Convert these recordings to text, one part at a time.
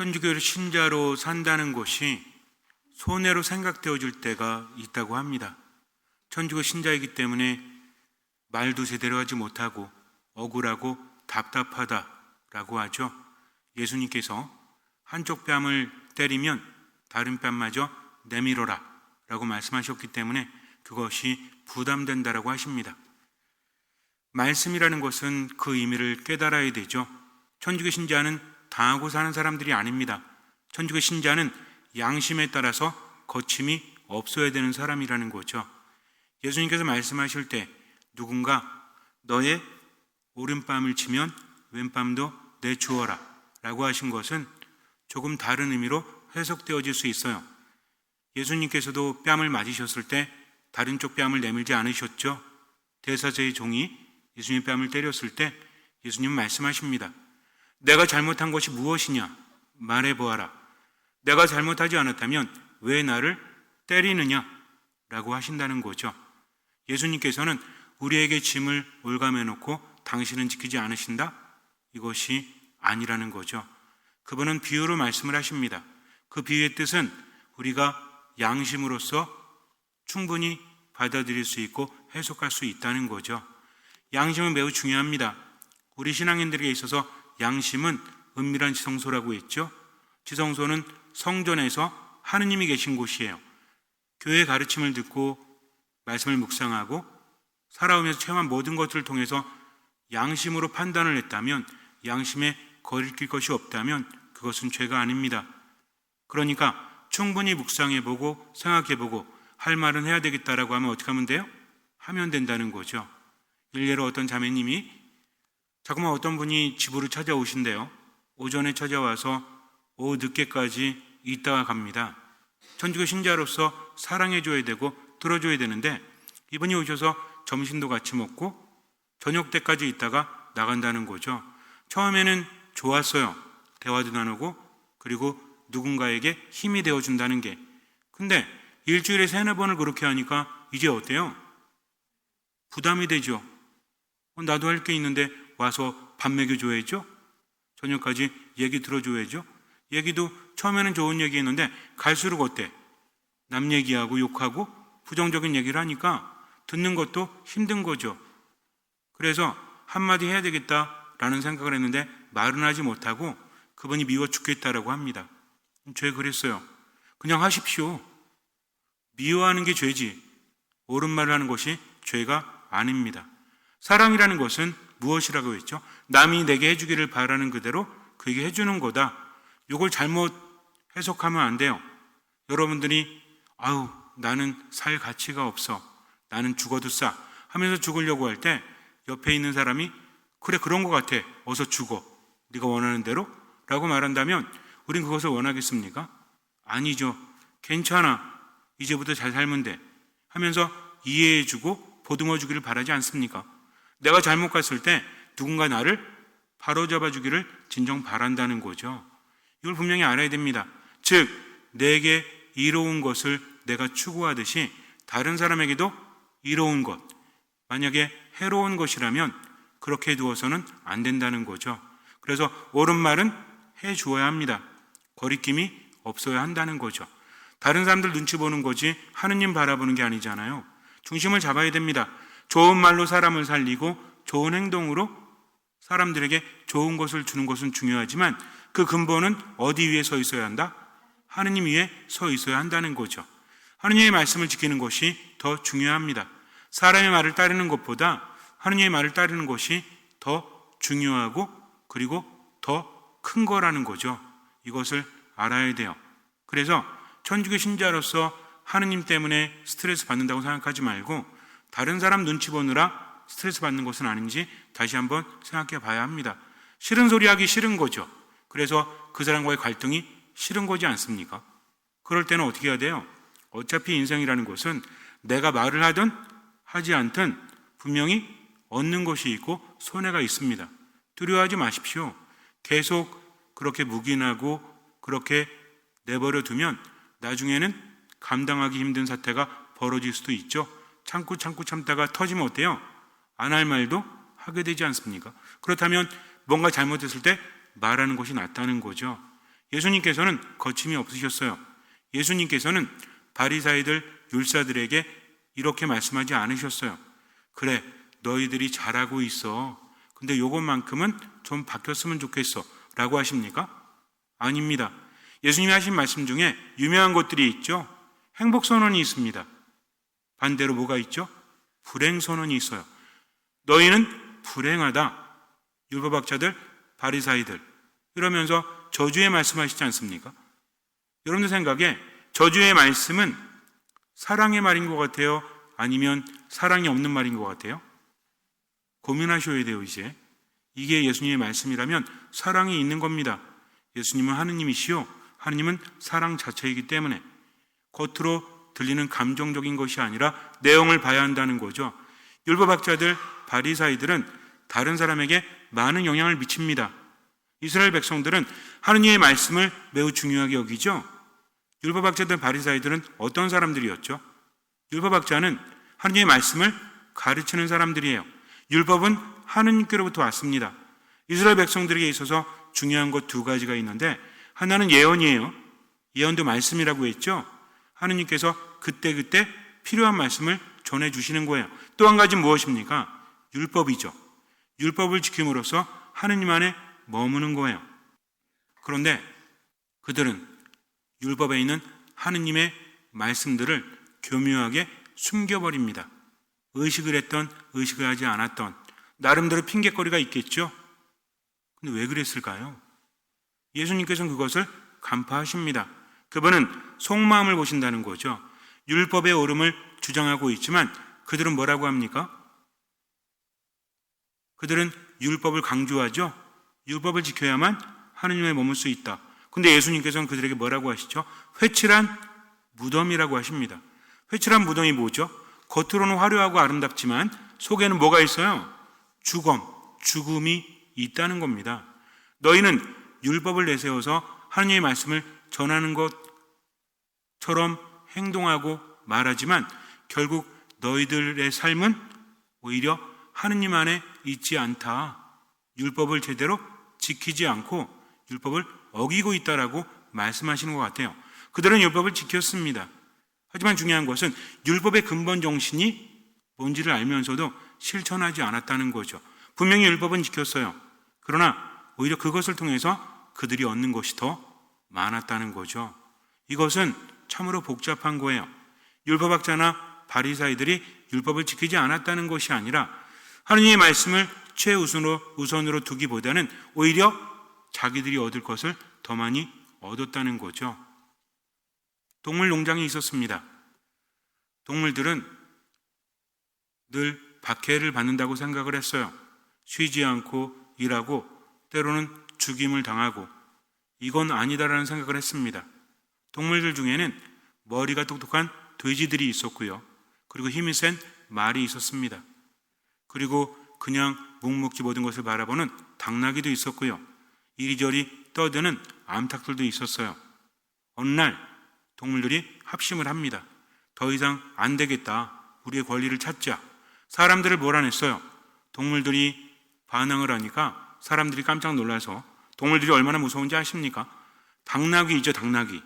천주교 신자로 산다는 것이 손해로 생각되어질 때가 있다고 합니다. 천주교 신자이기 때문에 말도 제대로 하지 못하고 억울하고 답답하다라고 하죠. 예수님께서 한쪽 뺨을 때리면 다른 뺨마저 내밀어라 라고 말씀하셨기 때문에 그것이 부담된다라고 하십니다. 말씀이라는 것은 그 의미를 깨달아야 되죠. 천주교 신자는 당하고 사는 사람들이 아닙니다. 천주교 신자는 양심에 따라서 거침이 없어야 되는 사람이라는 거죠. 예수님께서 말씀하실 때 누군가 너의 오른뺨을 치면 왼뺨도 내주어라 라고 하신 것은 조금 다른 의미로 해석되어질 수 있어요. 예수님께서도 뺨을 맞으셨을 때 다른 쪽 뺨을 내밀지 않으셨죠. 대사제의 종이 예수님 뺨을 때렸을 때 예수님은 말씀하십니다. 내가 잘못한 것이 무엇이냐? 말해보아라. 내가 잘못하지 않았다면 왜 나를 때리느냐? 라고 하신다는 거죠. 예수님께서는 우리에게 짐을 올감해 놓고 당신은 지키지 않으신다? 이것이 아니라는 거죠. 그분은 비유로 말씀을 하십니다. 그 비유의 뜻은 우리가 양심으로서 충분히 받아들일 수 있고 해석할 수 있다는 거죠. 양심은 매우 중요합니다. 우리 신앙인들에게 있어서 양심은 은밀한 지성소라고 했죠. 지성소는 성전에서 하느님이 계신 곳이에요. 교회의 가르침을 듣고 말씀을 묵상하고 살아오면서 체험한 모든 것들을 통해서 양심으로 판단을 했다면, 양심에 거리낄 것이 없다면 그것은 죄가 아닙니다. 그러니까 충분히 묵상해보고 생각해보고 할 말은 해야 되겠다라고 하면 어떻게 하면 돼요? 하면 된다는 거죠. 일례로 어떤 자매님이 자꾸만 어떤 분이 집으로 찾아오신대요. 오전에 찾아와서 오후 늦게까지 있다가 갑니다. 천주교 신자로서 사랑해줘야 되고 들어줘야 되는데 이분이 오셔서 점심도 같이 먹고 저녁 때까지 있다가 나간다는 거죠. 처음에는 좋았어요. 대화도 나누고 그리고 누군가에게 힘이 되어준다는 게. 근데 일주일에 3-4번을 그렇게 하니까 이제 어때요? 부담이 되죠. 나도 할 게 있는데 와서 밥 먹여줘야죠. 저녁까지 얘기 들어줘야죠. 얘기도 처음에는 좋은 얘기했는데 갈수록 어때? 남 얘기하고 욕하고 부정적인 얘기를 하니까 듣는 것도 힘든 거죠. 그래서 한마디 해야 되겠다라는 생각을 했는데 말은 하지 못하고 그분이 미워 죽겠다라고 합니다. 죄 그랬어요. 그냥 하십시오. 미워하는 게 죄지 옳은 말을 하는 것이 죄가 아닙니다. 사랑이라는 것은 무엇이라고 했죠? 남이 내게 해주기를 바라는 그대로 그에게 해주는 거다. 이걸 잘못 해석하면 안 돼요. 여러분들이 아우 나는 살 가치가 없어, 나는 죽어도 싸 하면서 죽으려고 할 때 옆에 있는 사람이 그래 그런 것 같아, 어서 죽어, 네가 원하는 대로 라고 말한다면 우린 그것을 원하겠습니까? 아니죠. 괜찮아, 이제부터 잘 살면 돼 하면서 이해해주고 보듬어주기를 바라지 않습니까? 내가 잘못 갔을 때 누군가 나를 바로잡아 주기를 진정 바란다는 거죠. 이걸 분명히 알아야 됩니다. 즉 내게 이로운 것을 내가 추구하듯이 다른 사람에게도 이로운 것, 만약에 해로운 것이라면 그렇게 두어서는 안 된다는 거죠. 그래서 옳은 말은 해주어야 합니다. 거리낌이 없어야 한다는 거죠. 다른 사람들 눈치 보는 거지 하느님 바라보는 게 아니잖아요. 중심을 잡아야 됩니다. 좋은 말로 사람을 살리고 좋은 행동으로 사람들에게 좋은 것을 주는 것은 중요하지만 그 근본은 어디 위에 서 있어야 한다? 하느님 위에 서 있어야 한다는 거죠. 하느님의 말씀을 지키는 것이 더 중요합니다. 사람의 말을 따르는 것보다 하느님의 말을 따르는 것이 더 중요하고 그리고 더 큰 거라는 거죠. 이것을 알아야 돼요. 그래서 천주교 신자로서 하느님 때문에 스트레스 받는다고 생각하지 말고 다른 사람 눈치 보느라 스트레스 받는 것은 아닌지 다시 한번 생각해 봐야 합니다. 싫은 소리 하기 싫은 거죠. 그래서 그 사람과의 갈등이 싫은 거지 않습니까? 그럴 때는 어떻게 해야 돼요? 어차피 인생이라는 것은 내가 말을 하든 하지 않든 분명히 얻는 것이 있고 손해가 있습니다. 두려워하지 마십시오. 계속 그렇게 묵인하고 그렇게 내버려 두면 나중에는 감당하기 힘든 사태가 벌어질 수도 있죠. 참고 참다가 터지면 어때요? 안 할 말도 하게 되지 않습니까? 그렇다면 뭔가 잘못했을 때 말하는 것이 낫다는 거죠. 예수님께서는 거침이 없으셨어요. 예수님께서는 바리사이들 율사들에게 이렇게 말씀하지 않으셨어요. 그래, 너희들이 잘하고 있어. 근데 요것만큼은 좀 바뀌었으면 좋겠어. 라고 하십니까? 아닙니다. 예수님이 하신 말씀 중에 유명한 것들이 있죠. 행복선언이 있습니다. 반대로 뭐가 있죠? 불행선언이 있어요. 너희는 불행하다. 율법학자들, 바리사이들. 이러면서 저주의 말씀하시지 않습니까? 여러분들 생각에 저주의 말씀은 사랑의 말인 것 같아요? 아니면 사랑이 없는 말인 것 같아요? 고민하셔야 돼요, 이제. 이게 예수님의 말씀이라면 사랑이 있는 겁니다. 예수님은 하느님이시요. 하느님은 사랑 자체이기 때문에 겉으로 들리는 감정적인 것이 아니라 내용을 봐야 한다는 거죠. 율법학자들, 바리사이들은 다른 사람에게 많은 영향을 미칩니다. 이스라엘 백성들은 하느님의 말씀을 매우 중요하게 여기죠. 율법학자들, 바리사이들은 어떤 사람들이었죠? 율법학자는 하느님의 말씀을 가르치는 사람들이에요. 율법은 하느님께로부터 왔습니다. 이스라엘 백성들에게 있어서 중요한 것 두 가지가 있는데 하나는 예언이에요. 예언도 말씀이라고 했죠. 하느님께서 그때그때 필요한 말씀을 전해주시는 거예요. 또 한 가지는 무엇입니까? 율법이죠. 율법을 지킴으로써 하느님 안에 머무는 거예요. 그런데 그들은 율법에 있는 하느님의 말씀들을 교묘하게 숨겨버립니다. 의식을 했던, 의식을 하지 않았던 나름대로 핑계거리가 있겠죠. 근데 왜 그랬을까요? 예수님께서는 그것을 간파하십니다. 그분은 속마음을 보신다는 거죠. 율법의 옳음을 주장하고 있지만 그들은 뭐라고 합니까? 그들은 율법을 강조하죠. 율법을 지켜야만 하느님에 머물 수 있다. 근데 예수님께서는 그들에게 뭐라고 하시죠? 회칠한 무덤이라고 하십니다. 회칠한 무덤이 뭐죠? 겉으로는 화려하고 아름답지만 속에는 뭐가 있어요? 죽음이 있다는 겁니다. 너희는 율법을 내세워서 하느님의 말씀을 전하는 것처럼 행동하고 말하지만 결국 너희들의 삶은 오히려 하느님 안에 있지 않다. 율법을 제대로 지키지 않고 율법을 어기고 있다라고 말씀하시는 것 같아요. 그들은 율법을 지켰습니다. 하지만 중요한 것은 율법의 근본 정신이 뭔지를 알면서도 실천하지 않았다는 거죠. 분명히 율법은 지켰어요. 그러나 오히려 그것을 통해서 그들이 얻는 것이 더 많았다는 거죠. 이것은 참으로 복잡한 거예요. 율법학자나 바리사이들이 율법을 지키지 않았다는 것이 아니라 하느님의 말씀을 최우선으로 두기보다는 오히려 자기들이 얻을 것을 더 많이 얻었다는 거죠. 동물 농장이 있었습니다. 동물들은 늘 박해를 받는다고 생각을 했어요. 쉬지 않고 일하고 때로는 죽임을 당하고 이건 아니다라는 생각을 했습니다. 동물들 중에는 머리가 똑똑한 돼지들이 있었고요. 그리고 힘이 센 말이 있었습니다. 그리고 그냥 묵묵히 모든 것을 바라보는 당나귀도 있었고요. 이리저리 떠드는 암탉들도 있었어요. 어느 날 동물들이 합심을 합니다. 더 이상 안 되겠다. 우리의 권리를 찾자. 사람들을 몰아냈어요. 동물들이 반항을 하니까 사람들이 깜짝 놀라서 동물들이 얼마나 무서운지 아십니까? 당나귀이죠, 당나귀.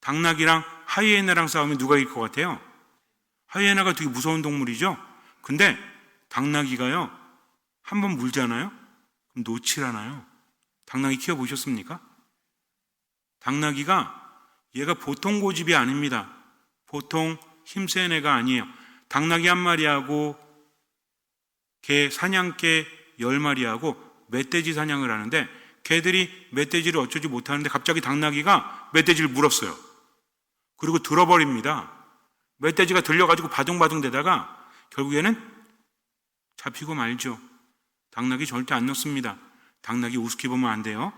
당나귀랑 하이에나랑 싸우면 누가 이길 것 같아요? 하이에나가 되게 무서운 동물이죠? 근데 당나귀가요, 한번 물잖아요? 그럼 놓질 않아요. 당나귀 키워보셨습니까? 당나귀가 얘가 보통 고집이 아닙니다. 보통 힘센 애가 아니에요. 당나귀 한 마리하고 개 사냥개 10마리하고 멧돼지 사냥을 하는데 개들이 멧돼지를 어쩌지 못하는데 갑자기 당나귀가 멧돼지를 물었어요. 그리고 들어버립니다. 멧돼지가 들려가지고 바둥바둥 대다가 결국에는 잡히고 말죠. 당나귀 절대 안 놓습니다. 당나귀 우습게 보면 안 돼요.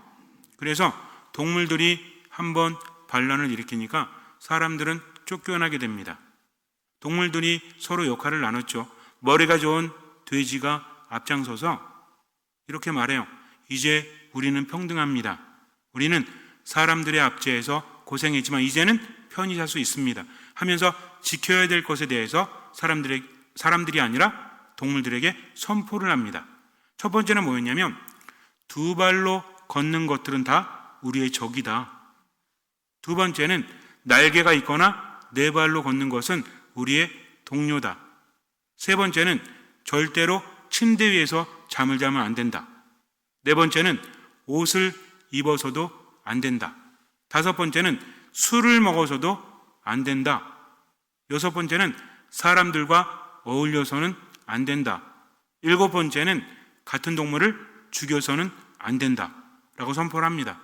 그래서 동물들이 한번 반란을 일으키니까 사람들은 쫓겨나게 됩니다. 동물들이 서로 역할을 나눴죠. 머리가 좋은 돼지가 앞장서서 이렇게 말해요. 이제 우리는 평등합니다. 우리는 사람들의 압제에서 고생했지만 이제는 편히 살 수 있습니다. 하면서 지켜야 될 것에 대해서 사람들이 아니라 동물들에게 선포를 합니다. 첫 번째는 뭐였냐면 두 발로 걷는 것들은 다 우리의 적이다. 두 번째는 날개가 있거나 네 발로 걷는 것은 우리의 동료다. 세 번째는 절대로 침대 위에서 잠을 자면 안 된다. 네 번째는 옷을 입어서도 안 된다. 다섯 번째는 술을 먹어서도 안 된다. 여섯 번째는 사람들과 어울려서는 안 된다. 일곱 번째는 같은 동물을 죽여서는 안 된다. 라고 선포를 합니다.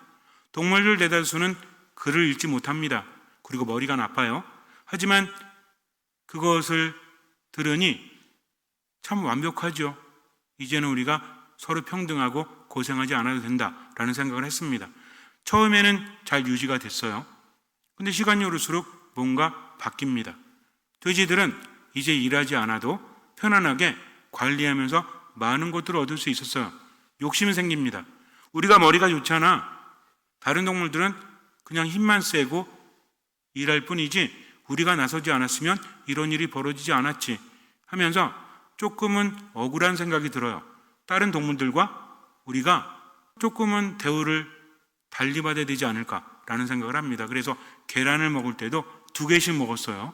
동물들 대다수는 글을 읽지 못합니다. 그리고 머리가 나빠요. 하지만 그것을 들으니 참 완벽하죠. 이제는 우리가 서로 평등하고 고생하지 않아도 된다라는 생각을 했습니다. 처음에는 잘 유지가 됐어요. 근데 시간이 오를수록 뭔가 바뀝니다. 돼지들은 이제 일하지 않아도 편안하게 관리하면서 많은 것들을 얻을 수 있었어요. 욕심이 생깁니다. 우리가 머리가 좋잖아. 다른 동물들은 그냥 힘만 세고 일할 뿐이지 우리가 나서지 않았으면 이런 일이 벌어지지 않았지 하면서 조금은 억울한 생각이 들어요. 다른 동물들과 우리가 조금은 대우를 달리 받아야 되지 않을까라는 생각을 합니다. 그래서 계란을 먹을 때도 2개씩 먹었어요.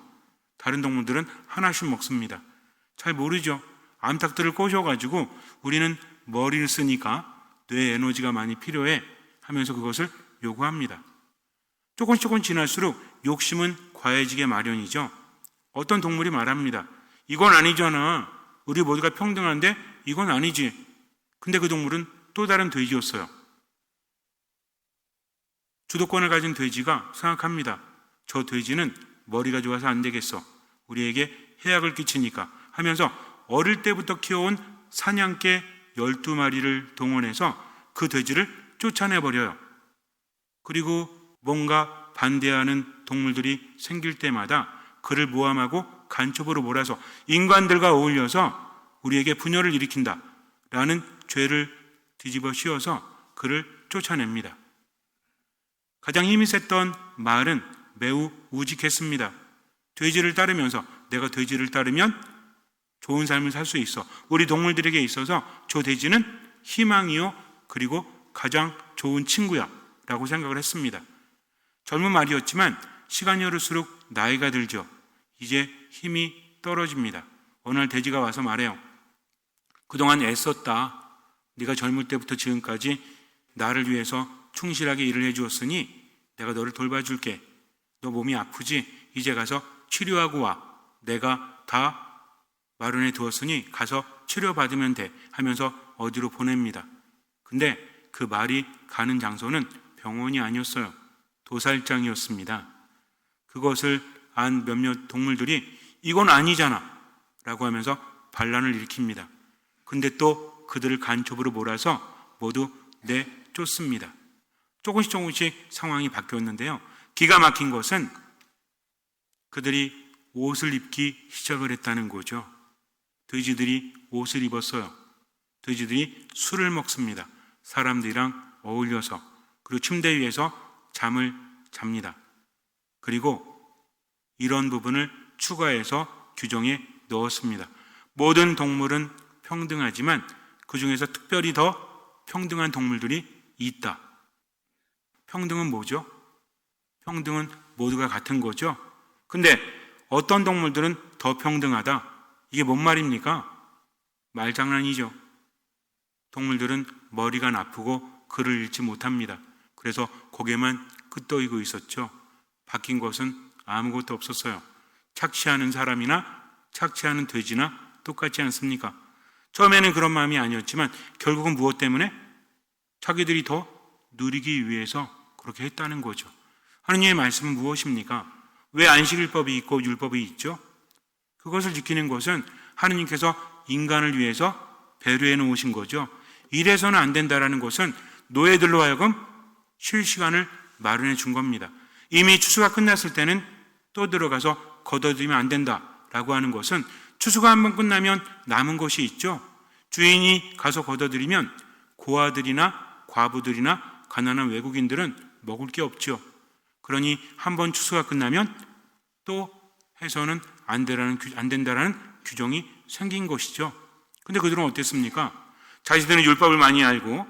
다른 동물들은 하나씩 먹습니다. 잘 모르죠. 암탉들을 꼬셔가지고 우리는 머리를 쓰니까 뇌 에너지가 많이 필요해 하면서 그것을 요구합니다. 조금 지날수록 욕심은 과해지게 마련이죠. 어떤 동물이 말합니다. 이건 아니잖아. 우리 모두가 평등한데 이건 아니지. 근데 그 동물은 또 다른 돼지였어요. 주도권을 가진 돼지가 생각합니다. 저 돼지는 머리가 좋아서 안 되겠어. 우리에게 해악을 끼치니까 하면서 어릴 때부터 키워온 사냥개 12마리를 동원해서 그 돼지를 쫓아내버려요. 그리고 뭔가 반대하는 동물들이 생길 때마다 그를 모함하고 간첩으로 몰아서 인간들과 어울려서 우리에게 분열을 일으킨다 라는 죄를 뒤집어 씌워서 그를 쫓아냅니다. 가장 힘이 셌던 말은 매우 우직했습니다. 돼지를 따르면서 내가 돼지를 따르면 좋은 삶을 살 수 있어. 우리 동물들에게 있어서 저 돼지는 희망이요 그리고 가장 좋은 친구야 라고 생각을 했습니다. 젊은 말이었지만 시간이 흐를수록 나이가 들죠. 이제 힘이 떨어집니다. 어느 날 돼지가 와서 말해요. 그동안 애썼다. 네가 젊을 때부터 지금까지 나를 위해서 충실하게 일을 해주었으니 내가 너를 돌봐줄게. 너 몸이 아프지? 이제 가서 치료하고 와. 내가 다 마련해 두었으니 가서 치료받으면 돼 하면서 어디로 보냅니다. 근데 그 말이 가는 장소는 병원이 아니었어요. 도살장이었습니다. 그것을 안 몇몇 동물들이 이건 아니잖아 라고 하면서 반란을 일으킵니다. 근데 또 그들을 간첩으로 몰아서 모두 내쫓습니다. 조금씩 상황이 바뀌었는데요. 기가 막힌 것은 그들이 옷을 입기 시작을 했다는 거죠. 돼지들이 옷을 입었어요. 돼지들이 술을 먹습니다. 사람들이랑 어울려서. 그리고 침대 위에서 잠을 잡니다. 그리고 이런 부분을 추가해서 규정에 넣었습니다. 모든 동물은 평등하지만 그 중에서 특별히 더 평등한 동물들이 있다. 평등은 뭐죠? 평등은 모두가 같은 거죠. 근데 어떤 동물들은 더 평등하다. 이게 뭔 말입니까? 말장난이죠. 동물들은 머리가 나쁘고 글을 읽지 못합니다. 그래서 고개만 끄덕이고 있었죠. 바뀐 것은 아무것도 없었어요. 착취하는 사람이나 착취하는 돼지나 똑같지 않습니까? 처음에는 그런 마음이 아니었지만 결국은 무엇 때문에? 자기들이 더 누리기 위해서 그렇게 했다는 거죠. 하느님의 말씀은 무엇입니까? 왜 안식일법이 있고 율법이 있죠? 그것을 지키는 것은 하느님께서 인간을 위해서 배려해 놓으신 거죠. 이래서는 안 된다라는 것은 노예들로 하여금 쉴 시간을 마련해 준 겁니다. 이미 추수가 끝났을 때는 또 들어가서 걷어들이면 안 된다라고 하는 것은 추수가 한번 끝나면 남은 것이 있죠. 주인이 가서 걷어들이면 고아들이나 과부들이나 가난한 외국인들은 먹을 게 없죠. 그러니 한번 추수가 끝나면 또 해서는 안 된다라는 규정이 생긴 것이죠. 근데 그들은 어땠습니까? 자신들은 율법을 많이 알고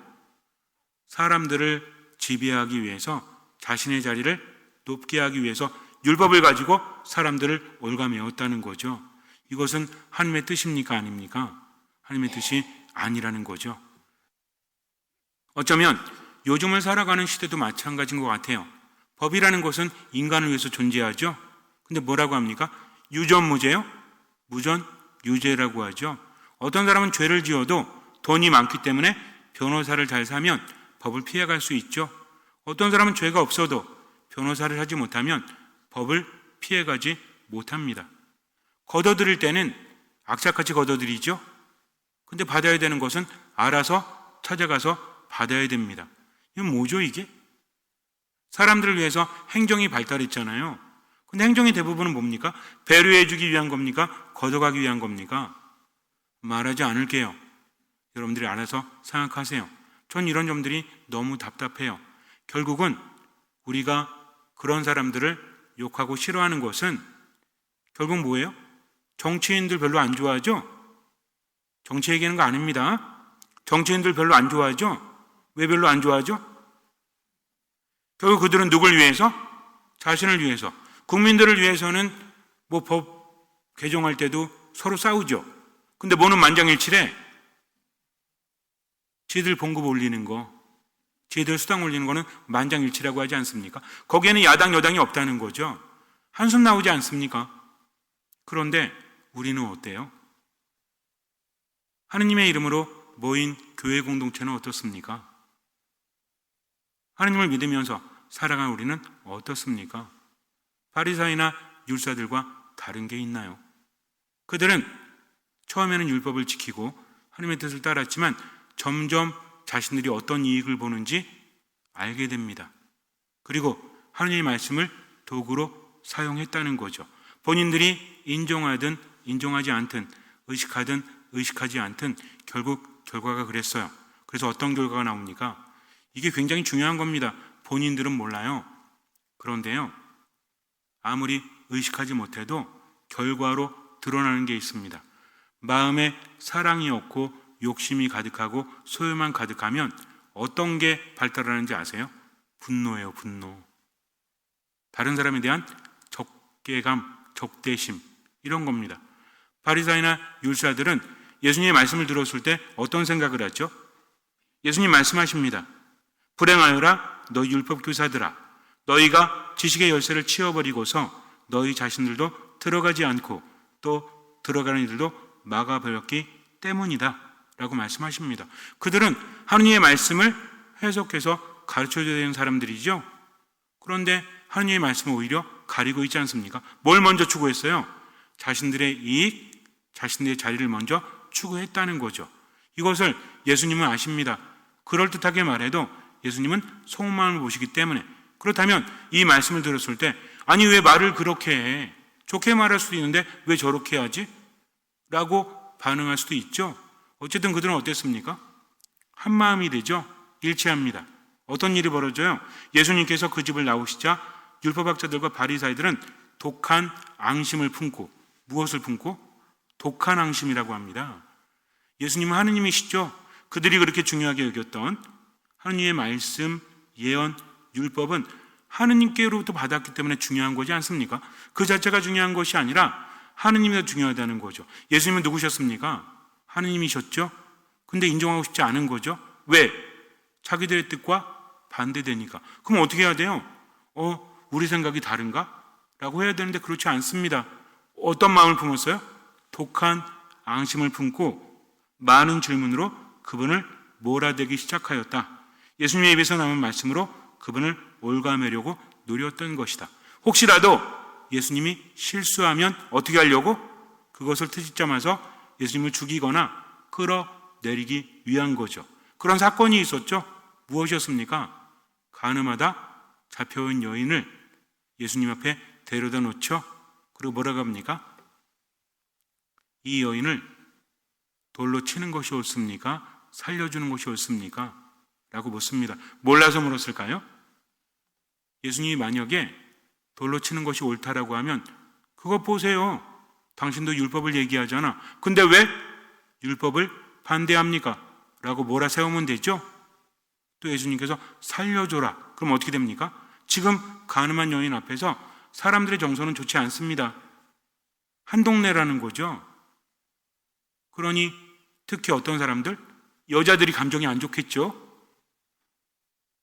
사람들을 지배하기 위해서, 자신의 자리를 높게 하기 위해서 율법을 가지고 사람들을 올가매었다는 거죠. 이것은 하나님의 뜻입니까? 아닙니까? 하나님의 뜻이 아니라는 거죠. 어쩌면 요즘을 살아가는 시대도 마찬가지인 것 같아요. 법이라는 것은 인간을 위해서 존재하죠. 근데 뭐라고 합니까? 유전무죄요? 무전유죄라고 하죠. 어떤 사람은 죄를 지어도 돈이 많기 때문에 변호사를 잘 사면 법을 피해갈 수 있죠. 어떤 사람은 죄가 없어도 변호사를 하지 못하면 법을 피해가지 못합니다. 걷어들일 때는 악착같이 걷어들이죠. 근데 받아야 되는 것은 알아서 찾아가서 받아야 됩니다. 이건 뭐죠, 이게? 사람들을 위해서 행정이 발달했잖아요. 근데 행정의 대부분은 뭡니까? 배려해주기 위한 겁니까? 걷어가기 위한 겁니까? 말하지 않을게요. 여러분들이 알아서 생각하세요. 전 이런 점들이 너무 답답해요. 결국은 우리가 그런 사람들을 욕하고 싫어하는 것은 결국 뭐예요? 정치인들 별로 안 좋아하죠? 정치 얘기하는 거 아닙니다. 정치인들 별로 안 좋아하죠? 왜 별로 안 좋아하죠? 결국 그들은 누굴 위해서? 자신을 위해서. 국민들을 위해서는 뭐 법 개정할 때도 서로 싸우죠. 근데 뭐는 만장일치래? 지들 봉급 올리는 거, 지들 수당 올리는 거는 만장일치라고 하지 않습니까? 거기에는 야당, 여당이 없다는 거죠. 한숨 나오지 않습니까? 그런데 우리는 어때요? 하느님의 이름으로 모인 교회 공동체는 어떻습니까? 하느님을 믿으면서 살아간 우리는 어떻습니까? 바리사이나 율사들과 다른 게 있나요? 그들은 처음에는 율법을 지키고 하나님의 뜻을 따랐지만 점점 자신들이 어떤 이익을 보는지 알게 됩니다. 그리고 하나님의 말씀을 도구로 사용했다는 거죠. 본인들이 인정하든 인정하지 않든, 의식하든 의식하지 않든 결국 결과가 그랬어요. 그래서 어떤 결과가 나옵니까? 이게 굉장히 중요한 겁니다. 본인들은 몰라요. 그런데요, 아무리 의식하지 못해도 결과로 드러나는 게 있습니다. 마음에 사랑이 없고 욕심이 가득하고 소유만 가득하면 어떤 게 발달하는지 아세요? 분노예요, 분노. 다른 사람에 대한 적개감, 적대심, 이런 겁니다. 바리사이나 율사들은 예수님의 말씀을 들었을 때 어떤 생각을 하죠? 예수님 말씀하십니다. 불행하여라 너희 율법 교사들아, 너희가 지식의 열쇠를 치워버리고서 너희 자신들도 들어가지 않고 또 들어가는 이들도 막아버렸기 때문이다 라고 말씀하십니다. 그들은 하느님의 말씀을 해석해서 가르쳐줘야 되는 사람들이죠. 그런데 하느님의 말씀을 오히려 가리고 있지 않습니까? 뭘 먼저 추구했어요? 자신들의 이익, 자신들의 자리를 먼저 추구했다는 거죠. 이것을 예수님은 아십니다. 그럴듯하게 말해도 예수님은 속마음을 보시기 때문에, 그렇다면 이 말씀을 들었을 때 아니 왜 말을 그렇게 해? 좋게 말할 수도 있는데 왜 저렇게 하지? 라고 반응할 수도 있죠. 어쨌든 그들은 어땠습니까? 한 마음이 되죠. 일치합니다. 어떤 일이 벌어져요? 예수님께서 그 집을 나오시자 율법학자들과 바리사이들은 독한 앙심을 품고, 무엇을 품고? 독한 앙심이라고 합니다. 예수님은 하느님이시죠. 그들이 그렇게 중요하게 여겼던 하느님의 말씀, 예언, 율법은 하느님께로부터 받았기 때문에 중요한 거지 않습니까? 그 자체가 중요한 것이 아니라 하느님이 더 중요하다는 거죠. 예수님은 누구셨습니까? 하느님이셨죠. 근데 인정하고 싶지 않은 거죠. 왜? 자기들의 뜻과 반대되니까. 그럼 어떻게 해야 돼요? 우리 생각이 다른가? 라고 해야 되는데 그렇지 않습니다. 어떤 마음을 품었어요? 독한 앙심을 품고 많은 질문으로 그분을 몰아대기 시작하였다. 예수님의 입에서 나온 말씀으로 그분을 올가매려고 노렸던 것이다. 혹시라도 예수님이 실수하면 어떻게 하려고? 그것을 트집잡아서 예수님을 죽이거나 끌어내리기 위한 거죠. 그런 사건이 있었죠. 무엇이었습니까? 간음하다 잡혀온 여인을 예수님 앞에 데려다 놓죠. 그리고 뭐라고 합니까? 이 여인을 돌로 치는 것이 옳습니까? 살려주는 것이 옳습니까? 라고 묻습니다. 몰라서 물었을까요? 예수님이 만약에 돌로 치는 것이 옳다라고 하면 그것 보세요. 당신도 율법을 얘기하잖아. 근데 왜 율법을 반대합니까? 라고 몰아세우면 되죠. 또 예수님께서 살려줘라. 그럼 어떻게 됩니까? 지금 가늠한 여인 앞에서 사람들의 정서는 좋지 않습니다. 한 동네라는 거죠. 그러니 특히 어떤 사람들, 여자들이 감정이 안 좋겠죠.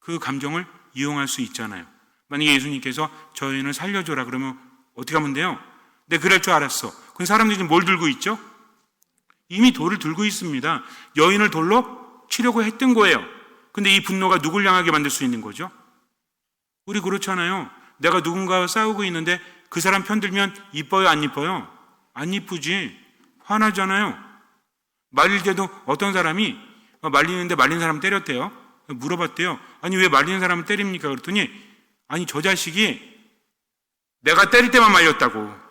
그 감정을 이용할 수 있잖아요. 만약에 예수님께서 저 여인을 살려줘라 그러면 어떻게 하면 돼요? 내 그럴 줄 알았어. 근데 사람들이 지금 뭘 들고 있죠? 이미 돌을 들고 있습니다. 여인을 돌로 치려고 했던 거예요. 근데 이 분노가 누굴 향하게 만들 수 있는 거죠? 우리 그렇잖아요. 내가 누군가와 싸우고 있는데 그 사람 편들면 이뻐요, 안 이뻐요? 안 이쁘지. 화나잖아요. 말릴 때도 어떤 사람이 말리는데 말린 사람 때렸대요. 물어봤대요. 아니 왜 말리는 사람을 때립니까? 그랬더니 아니 저 자식이 내가 때릴 때만 말렸다고.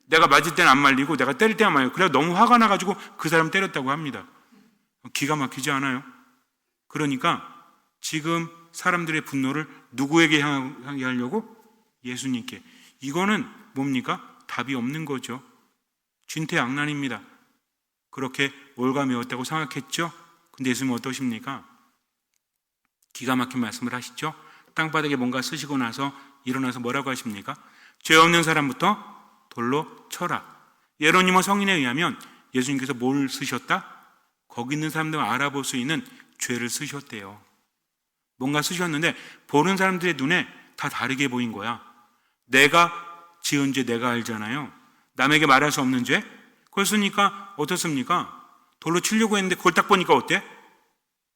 내가 맞을 때는 안 말리고 내가 때릴 때만 말려. 그래서 너무 화가 나가지고 그 사람 때렸다고 합니다. 기가 막히지 않아요? 그러니까 지금 사람들의 분노를 누구에게 향하게 하려고? 예수님께. 이거는 뭡니까? 답이 없는 거죠. 진퇴양난입니다. 그렇게 올가매웠다고 생각했죠? 근데 예수님은 어떠십니까? 기가 막힌 말씀을 하시죠? 땅바닥에 뭔가 쓰시고 나서 일어나서 뭐라고 하십니까? 죄 없는 사람부터 돌로 쳐라. 예로니모 성인에 의하면 예수님께서 뭘 쓰셨다? 거기 있는 사람들 알아볼 수 있는 죄를 쓰셨대요. 뭔가 쓰셨는데 보는 사람들의 눈에 다 다르게 보인 거야. 내가 지은 죄 내가 알잖아요. 남에게 말할 수 없는 죄? 그걸 쓰니까 어떻습니까? 돌로 치려고 했는데 그걸 딱 보니까 어때?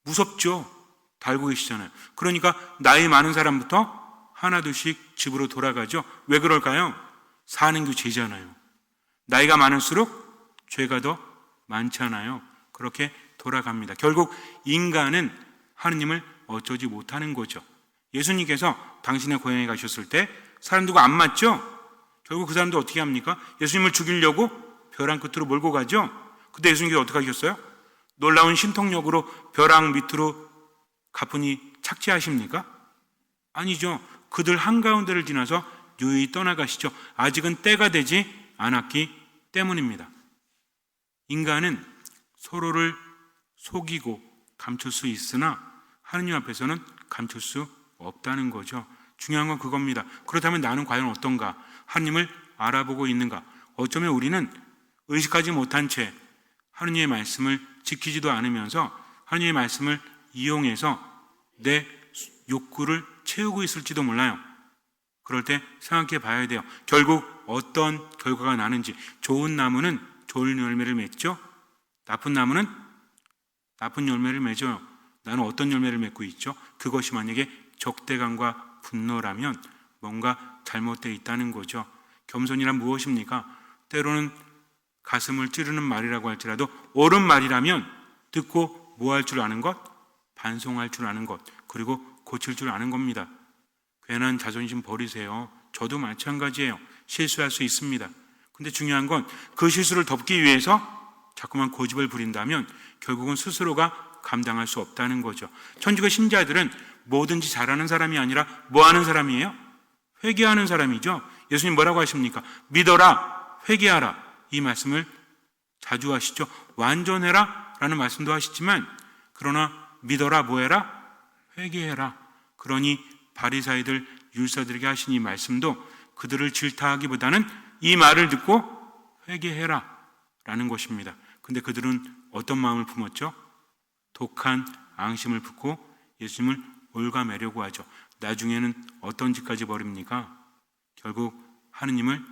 무섭죠? 다 알고 계시잖아요. 그러니까 나이 많은 사람부터 하나둘씩 집으로 돌아가죠. 왜 그럴까요? 사는 게 죄잖아요. 나이가 많을수록 죄가 더 많잖아요. 그렇게 돌아갑니다. 결국 인간은 하느님을 어쩌지 못하는 거죠. 예수님께서 당신의 고향에 가셨을 때 사람들과 안 맞죠? 결국 그 사람들 어떻게 합니까? 예수님을 죽이려고 벼랑 끝으로 몰고 가죠? 근데 예수님께서 어떻게 하셨어요? 놀라운 신통력으로 벼랑 밑으로 가뿐히 착지하십니까? 아니죠. 그들 한가운데를 지나서 유유히 떠나가시죠. 아직은 때가 되지 않았기 때문입니다. 인간은 서로를 속이고 감출 수 있으나 하느님 앞에서는 감출 수 없다는 거죠. 중요한 건 그겁니다. 그렇다면 나는 과연 어떤가? 하느님을 알아보고 있는가? 어쩌면 우리는 의식하지 못한 채 하느님의 말씀을 지키지도 않으면서 하느님의 말씀을 이용해서 내 욕구를 채우고 있을지도 몰라요. 그럴 때 생각해 봐야 돼요. 결국 어떤 결과가 나는지. 좋은 나무는 좋은 열매를 맺죠. 나쁜 나무는 나쁜 열매를 맺어요. 나는 어떤 열매를 맺고 있죠? 그것이 만약에 적대감과 분노라면 뭔가 잘못되어 있다는 거죠. 겸손이란 무엇입니까? 때로는 가슴을 찌르는 말이라고 할지라도 옳은 말이라면 듣고 뭐 할 줄 아는 것? 반성할 줄 아는 것. 그리고 고칠 줄 아는 겁니다. 괜한 자존심 버리세요. 저도 마찬가지예요. 실수할 수 있습니다. 근데 중요한 건 그 실수를 덮기 위해서 자꾸만 고집을 부린다면 결국은 스스로가 감당할 수 없다는 거죠. 천주교 신자들은 뭐든지 잘하는 사람이 아니라 뭐 하는 사람이에요? 회개하는 사람이죠. 예수님 뭐라고 하십니까? 믿어라, 회개하라. 이 말씀을 자주 하시죠. 완전해라 라는 말씀도 하시지만 그러나 믿어라, 뭐해라? 회개해라. 그러니 바리사이들, 율사들에게 하신 이 말씀도 그들을 질타하기보다는 이 말을 듣고 회개해라 라는 것입니다. 근데 그들은 어떤 마음을 품었죠? 독한 앙심을 품고 예수님을 올가매려고 하죠. 나중에는 어떤 짓까지 벌입니까? 결국 하느님을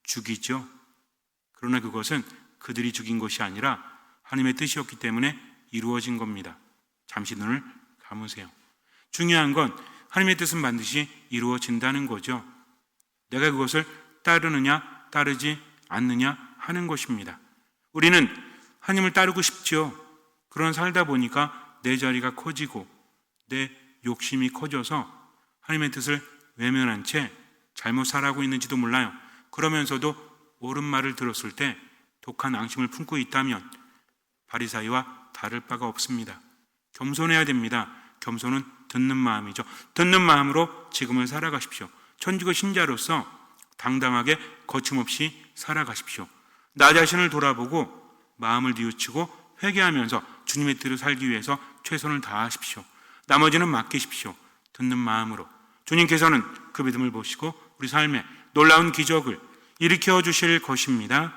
죽이죠. 그러나 그것은 그들이 죽인 것이 아니라 하느님의 뜻이었기 때문에 이루어진 겁니다. 잠시 눈을 감으세요. 중요한 건 하느님의 뜻은 반드시 이루어진다는 거죠. 내가 그것을 따르느냐 따르지 않느냐 하는 것입니다. 우리는 하느님을 따르고 싶죠. 그런 살다 보니까 내 자리가 커지고 내 욕심이 커져서 하느님의 뜻을 외면한 채 잘못 살아가고 있는지도 몰라요. 그러면서도 옳은 말을 들었을 때 독한 앙심을 품고 있다면 바리사이와 다를 바가 없습니다. 겸손해야 됩니다. 겸손은 듣는 마음이죠. 듣는 마음으로 지금을 살아가십시오. 천주교 신자로서 당당하게 거침없이 살아가십시오. 나 자신을 돌아보고 마음을 뉘우치고 회개하면서 주님의 뜻을 살기 위해서 최선을 다하십시오. 나머지는 맡기십시오. 듣는 마음으로 주님께서는 그 믿음을 보시고 우리 삶에 놀라운 기적을 일으켜 주실 것입니다.